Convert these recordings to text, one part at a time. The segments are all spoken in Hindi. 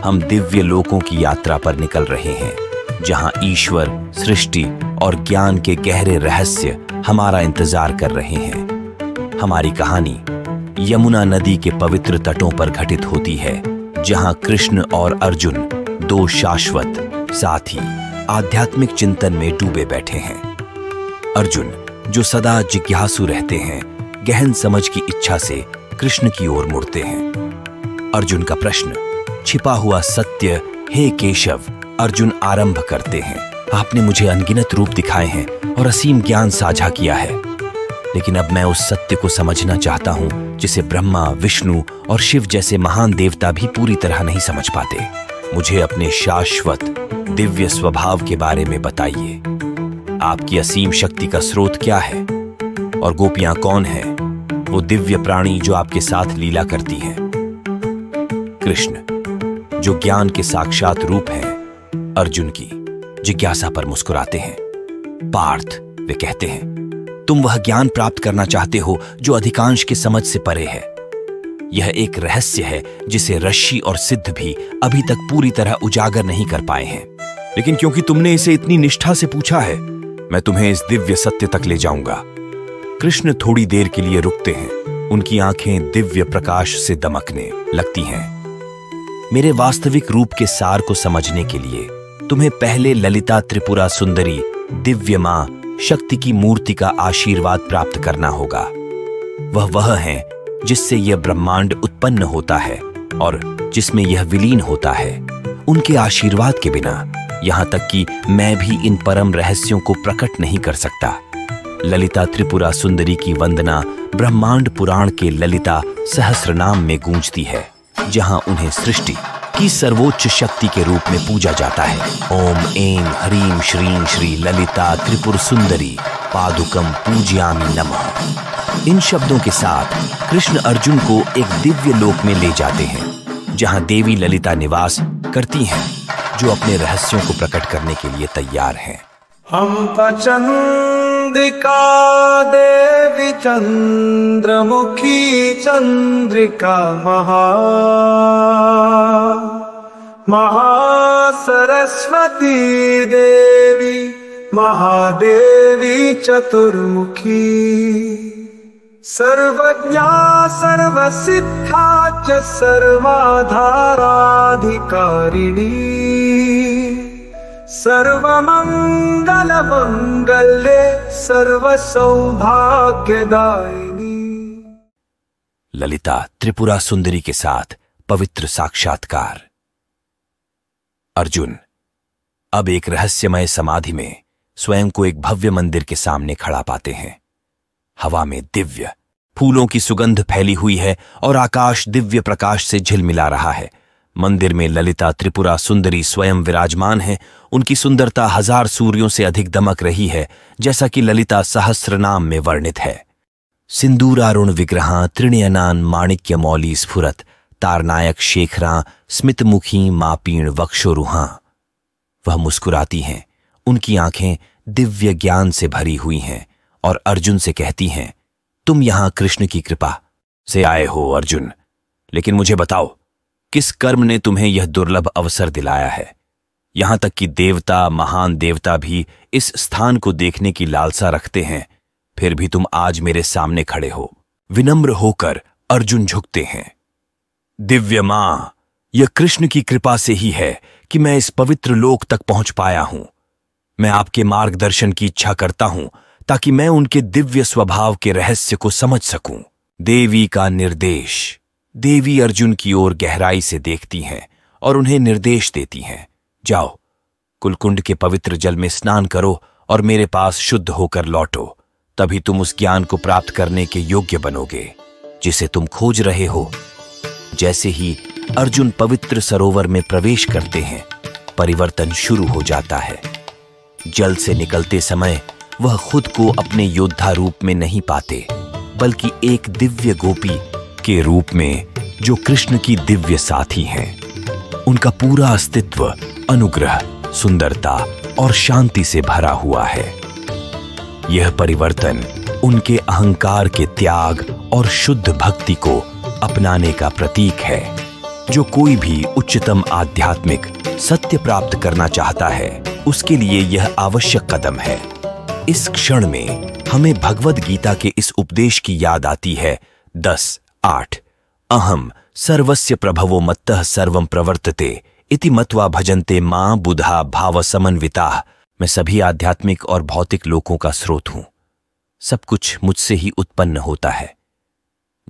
हम दिव्य लोकों की यात्रा पर निकल रहे हैं, जहां ईश्वर, सृष्टि और ज्ञान के गहरे रहस्य हमारा इंतजार कर रहे हैं। हमारी कहानी यमुना नदी के पवित्र तटों पर घटित होती है, जहां कृष्ण और अर्जुन, दो शाश्वत साथी, आध्यात्मिक चिंतन में डूबे बैठे हैं। अर्जुन, जो सदा जिज्ञासु रहते हैं, गहन समझ की इच्छा से कृष्ण की ओर मुड़ते हैं। अर्जुन का प्रश्न, छिपा हुआ सत्य, हे केशव। अर्जुन आरंभ करते हैं, आपने मुझे अनगिनत रूप दिखाए हैं और असीम ज्ञान साझा किया है, लेकिन अब मैं उस सत्य को समझना चाहता हूं जिसे ब्रह्मा, विष्णु और शिव जैसे महान देवता भी पूरी तरह नहीं समझ पाते। मुझे अपने शाश्वत दिव्य स्वभाव के बारे में बताइए। आपकी असीम शक्ति का स्रोत क्या है और गोपियां कौन हैं, वो दिव्य प्राणी जो आपके साथ लीला करती हैं? कृष्ण, जो ज्ञान के साक्षात रूप हैं, अर्जुन की जिज्ञासा पर मुस्कुराते हैं। पार्थ, वे कहते हैं, तुम वह ज्ञान प्राप्त करना चाहते हो जो अधिकांश के समझ से परे है। यह एक रहस्य है जिसे ऋषि और सिद्ध भी अभी तक पूरी तरह उजागर नहीं कर पाए हैं, लेकिन क्योंकि तुमने इसे इतनी निष्ठा से पूछा है, मैं तुम्हें इस दिव्य सत्य तक ले जाऊंगा। कृष्ण थोड़ी देर के लिए रुकते हैं, उनकी आंखें दिव्य प्रकाश से दमकने लगती हैं। मेरे वास्तविक रूप के सार को समझने के लिए तुम्हें पहले ललिता त्रिपुरा सुंदरी दिव्य मां शक्ति की मूर्ति का आशीर्वाद प्राप्त करना होगा। वह है जिससे यह ब्रह्मांड उत्पन्न होता है और जिसमें यह विलीन होता है। उनके आशीर्वाद के बिना यहां तक कि मैं भी इन परम रहस्यों को प्रकट नहीं कर सकता। ललिता त्रिपुरा सुंदरी की वंदना ब्रह्मांड पुराण के ललिता सहस्रनाम में गूंजती है, जहां उन्हें सृष्टि की सर्वोच्च शक्ति के रूप में पूजा जाता है। ओम ऐं ह्रीं श्रीं श्री ललिता त्रिपुर सुंदरी पादुकम पूजयामि नमः। इन शब्दों के साथ कृष्ण अर्जुन को एक दिव्य लोक में ले जाते हैं, जहां देवी ललिता निवास करती हैं, जो अपने रहस्यों को प्रकट करने के लिए तैयार हैं। हम चंद्रिका देवी चंद्रमुखी चंद्रिका महासरस्वती देवी महादेवी चतुर्मुखी सर्वज्ञा सर्वसिद्धा च सर्वाधाराधिकारिणी सर्वमंगल मंगल्ये सर्वसौभाग्यदायिनी। ललिता त्रिपुरा सुंदरी के साथ पवित्र साक्षात्कार। अर्जुन अब एक रहस्यमय समाधि में स्वयं को एक भव्य मंदिर के सामने खड़ा पाते हैं। हवा में दिव्य फूलों की सुगंध फैली हुई है और आकाश दिव्य प्रकाश से झिलमिला रहा है। मंदिर में ललिता त्रिपुरा सुंदरी स्वयं विराजमान है। उनकी सुंदरता 1000 सूर्यों से अधिक दमक रही है, जैसा कि ललिता सहस्रनाम में वर्णित है। सिंदूरारुण विग्रहां त्रिणयनान माणिक्य मौली स्फुरत तारनायक शेखरां स्मितमुखी मापीण वक्षोरुहां। वह मुस्कुराती हैं, उनकी आंखें दिव्य ज्ञान से भरी हुई हैं और अर्जुन से कहती हैं, तुम यहां कृष्ण की कृपा से आए हो अर्जुन, लेकिन मुझे बताओ, किस कर्म ने तुम्हें यह दुर्लभ अवसर दिलाया है? यहां तक कि देवता, महान देवता भी इस स्थान को देखने की लालसा रखते हैं, फिर भी तुम आज मेरे सामने खड़े हो। विनम्र होकर अर्जुन झुकते हैं। दिव्य मां, यह कृष्ण की कृपा से ही है कि मैं इस पवित्र लोक तक पहुंच पाया हूं। मैं आपके मार्गदर्शन की इच्छा करता हूं ताकि मैं उनके दिव्य स्वभाव के रहस्य को समझ सकूं। देवी का निर्देश। देवी अर्जुन की ओर गहराई से देखती हैं और उन्हें निर्देश देती हैं, जाओ, कुलकुंड के पवित्र जल में स्नान करो और मेरे पास शुद्ध होकर लौटो। तभी तुम उस ज्ञान को प्राप्त करने के योग्य बनोगे जिसे तुम खोज रहे हो। जैसे ही अर्जुन पवित्र सरोवर में प्रवेश करते हैं, परिवर्तन शुरू हो जाता है। जल से निकलते समय वह खुद को अपने योद्धा रूप में नहीं पाते, बल्कि एक दिव्य गोपी के रूप में जो कृष्ण की दिव्य साथी हैं। उनका पूरा अस्तित्व अनुग्रह, सुंदरता और शांति से भरा हुआ है। यह परिवर्तन उनके अहंकार के त्याग और शुद्ध भक्ति को अपनाने का प्रतीक है। जो कोई भी उच्चतम आध्यात्मिक सत्य प्राप्त करना चाहता है, उसके लिए यह आवश्यक कदम है। इस क्षण में हमें भगवद गीता के इस उपदेश की याद आती है 10:8 अहम सर्वस्य प्रभवो मत्तः सर्वं प्रवर्तते इति मत्वा भजन्ते मां बुधा भाव समन्विताः। मैं सभी आध्यात्मिक और भौतिक लोकों का स्रोत हूं। सब कुछ मुझसे ही उत्पन्न होता है।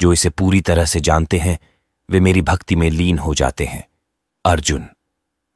जो इसे पूरी तरह से जानते हैं वे मेरी भक्ति में लीन हो जाते हैं। अर्जुन,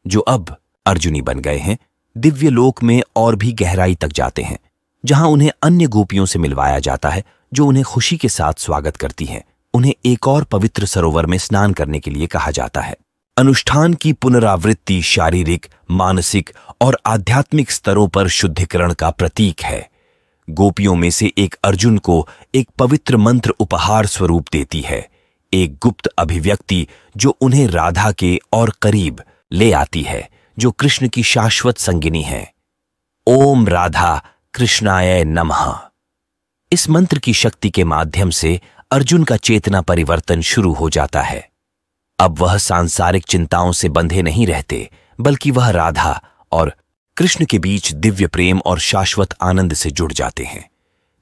जो अब अर्जुनी बन गए हैं, दिव्य लोक में और भी गहराई तक जाते हैं, जहां उन्हें अन्य गोपियों से मिलवाया जाता है जो उन्हें खुशी के साथ स्वागत करती हैं। उन्हें एक और पवित्र सरोवर में स्नान करने के लिए कहा जाता है। अनुष्ठान की पुनरावृत्ति शारीरिक, मानसिक और आध्यात्मिक स्तरों पर शुद्धिकरण का प्रतीक है। गोपियों में से एक अर्जुन को एक पवित्र मंत्र उपहार स्वरूप देती है, एक गुप्त अभिव्यक्ति जो उन्हें राधा के और करीब ले आती है, जो कृष्ण की शाश्वत संगिनी है। ओम राधा कृष्णाय नमः। इस मंत्र की शक्ति के माध्यम से अर्जुन का चेतना परिवर्तन शुरू हो जाता है। अब वह सांसारिक चिंताओं से बंधे नहीं रहते, बल्कि वह राधा और कृष्ण के बीच दिव्य प्रेम और शाश्वत आनंद से जुड़ जाते हैं।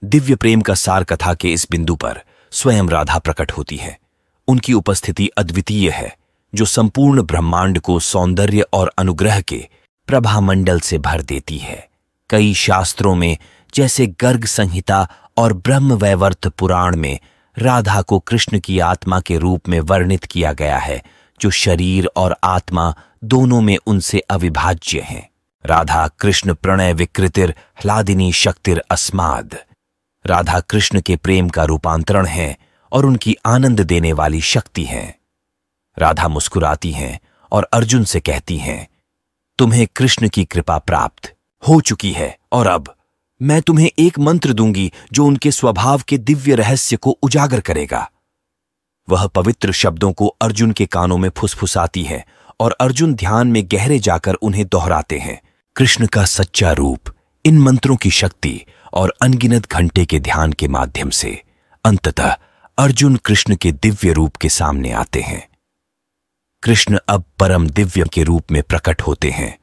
दिव्य प्रेम का सार कथा के इस बिंदु पर स्वयं राधा प्रकट होती है। उनकी उपस्थिति अद्वितीय है, जो संपूर्ण ब्रह्मांड को सौंदर्य और अनुग्रह के प्रभामंडल से भर देती है। कई शास्त्रों में, जैसे गर्ग संहिता और ब्रह्मवैवर्त पुराण में, राधा को कृष्ण की आत्मा के रूप में वर्णित किया गया है, जो शरीर और आत्मा दोनों में उनसे अविभाज्य हैं। राधा कृष्ण प्रणय विकृतिर ह्लादिनी शक्तिर अस्माद। राधा कृष्ण के प्रेम का रूपांतरण है और उनकी आनंद देने वाली शक्ति है। राधा मुस्कुराती हैं और अर्जुन से कहती हैं, तुम्हें कृष्ण की कृपा प्राप्त हो चुकी है और अब मैं तुम्हें एक मंत्र दूंगी जो उनके स्वभाव के दिव्य रहस्य को उजागर करेगा। वह पवित्र शब्दों को अर्जुन के कानों में फुसफुसाती है और अर्जुन ध्यान में गहरे जाकर उन्हें दोहराते हैं। कृष्ण का सच्चा रूप इन मंत्रों की शक्ति और अनगिनत घंटे के ध्यान के माध्यम से अंततः अर्जुन कृष्ण के दिव्य रूप के सामने आते हैं। कृष्ण अब परम दिव्य के रूप में प्रकट होते हैं।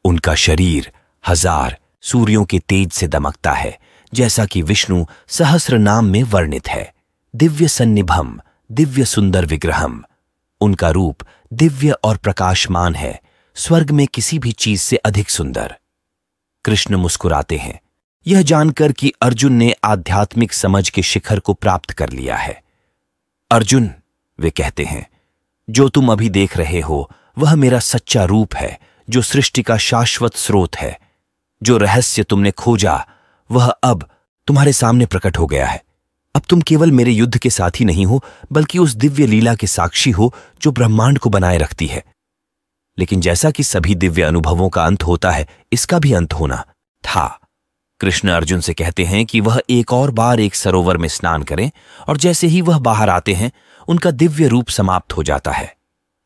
उनका शरीर 1000 सूर्यों के तेज से दमकता है, जैसा कि विष्णु सहस्र नाम में वर्णित है। दिव्य सन्निभम दिव्य सुंदर विग्रहम। उनका रूप दिव्य और प्रकाशमान है, स्वर्ग में किसी भी चीज से अधिक सुंदर। कृष्ण मुस्कुराते हैं, यह जानकर कि अर्जुन ने आध्यात्मिक समझ के शिखर को प्राप्त कर लिया है। अर्जुन, वे कहते हैं, जो तुम अभी देख रहे हो वह मेरा सच्चा रूप है, जो सृष्टि का शाश्वत स्रोत है। जो रहस्य तुमने खोजा वह अब तुम्हारे सामने प्रकट हो गया है। अब तुम केवल मेरे युद्ध के साथी नहीं हो, बल्कि उस दिव्य लीला के साक्षी हो जो ब्रह्मांड को बनाए रखती है। लेकिन जैसा कि सभी दिव्य अनुभवों का अंत होता है, इसका भी अंत होना था। कृष्ण अर्जुन से कहते हैं कि वह एक और बार एक सरोवर में स्नान करें, और जैसे ही वह बाहर आते हैं उनका दिव्य रूप समाप्त हो जाता है।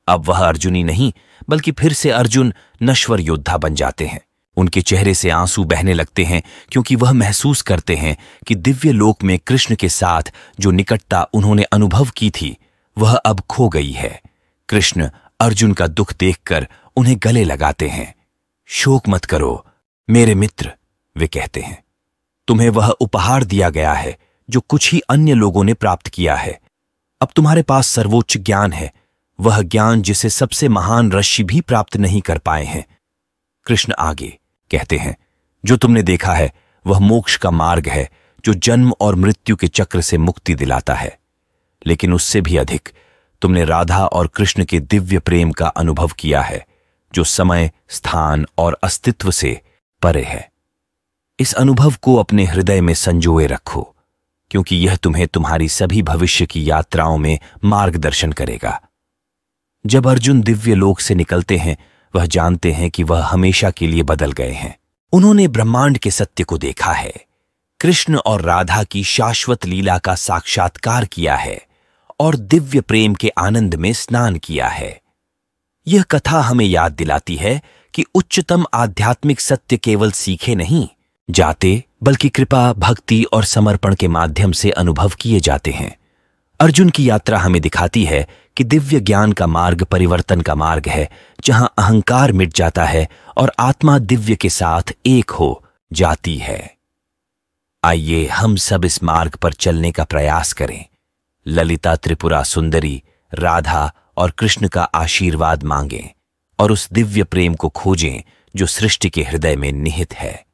अब वह अर्जुनी नहीं, बल्कि फिर से अर्जुन नश्वर योद्धा बन जाते हैं। उनके चेहरे से आंसू बहने लगते हैं, क्योंकि वह महसूस करते हैं कि दिव्य लोक में कृष्ण के साथ जो निकटता उन्होंने अनुभव की थी वह अब खो गई है। कृष्ण अर्जुन का दुख देखकर उन्हें गले लगाते हैं। शोक मत करो मेरे मित्र, वे कहते हैं, तुम्हें वह उपहार दिया गया है जो कुछ ही अन्य लोगों ने प्राप्त किया है। अब तुम्हारे पास सर्वोच्च ज्ञान है, वह ज्ञान जिसे सबसे महान ऋषि भी प्राप्त नहीं कर पाए हैं। कृष्ण आगे कहते हैं, जो तुमने देखा है वह मोक्ष का मार्ग है, जो जन्म और मृत्यु के चक्र से मुक्ति दिलाता है। लेकिन उससे भी अधिक तुमने राधा और कृष्ण के दिव्य प्रेम का अनुभव किया है, जो समय, स्थान और अस्तित्व से परे है। इस अनुभव को अपने हृदय में संजोए रखो, क्योंकि यह तुम्हें तुम्हारी सभी भविष्य की यात्राओं में मार्गदर्शन करेगा। जब अर्जुन दिव्य लोक से निकलते हैं, वह जानते हैं कि वह हमेशा के लिए बदल गए हैं। उन्होंने ब्रह्मांड के सत्य को देखा है, कृष्ण और राधा की शाश्वत लीला का साक्षात्कार किया है और दिव्य प्रेम के आनंद में स्नान किया है। यह कथा हमें याद दिलाती है कि उच्चतम आध्यात्मिक सत्य केवल सीखे नहीं जाते, बल्कि कृपा, भक्ति और समर्पण के माध्यम से अनुभव किए जाते हैं। अर्जुन की यात्रा हमें दिखाती है कि दिव्य ज्ञान का मार्ग परिवर्तन का मार्ग है, जहां अहंकार मिट जाता है और आत्मा दिव्य के साथ एक हो जाती है। आइए हम सब इस मार्ग पर चलने का प्रयास करें। ललिता त्रिपुरा सुंदरी, राधा और कृष्ण का आशीर्वाद मांगें और उस दिव्य प्रेम को खोजें जो सृष्टि के हृदय में निहित है।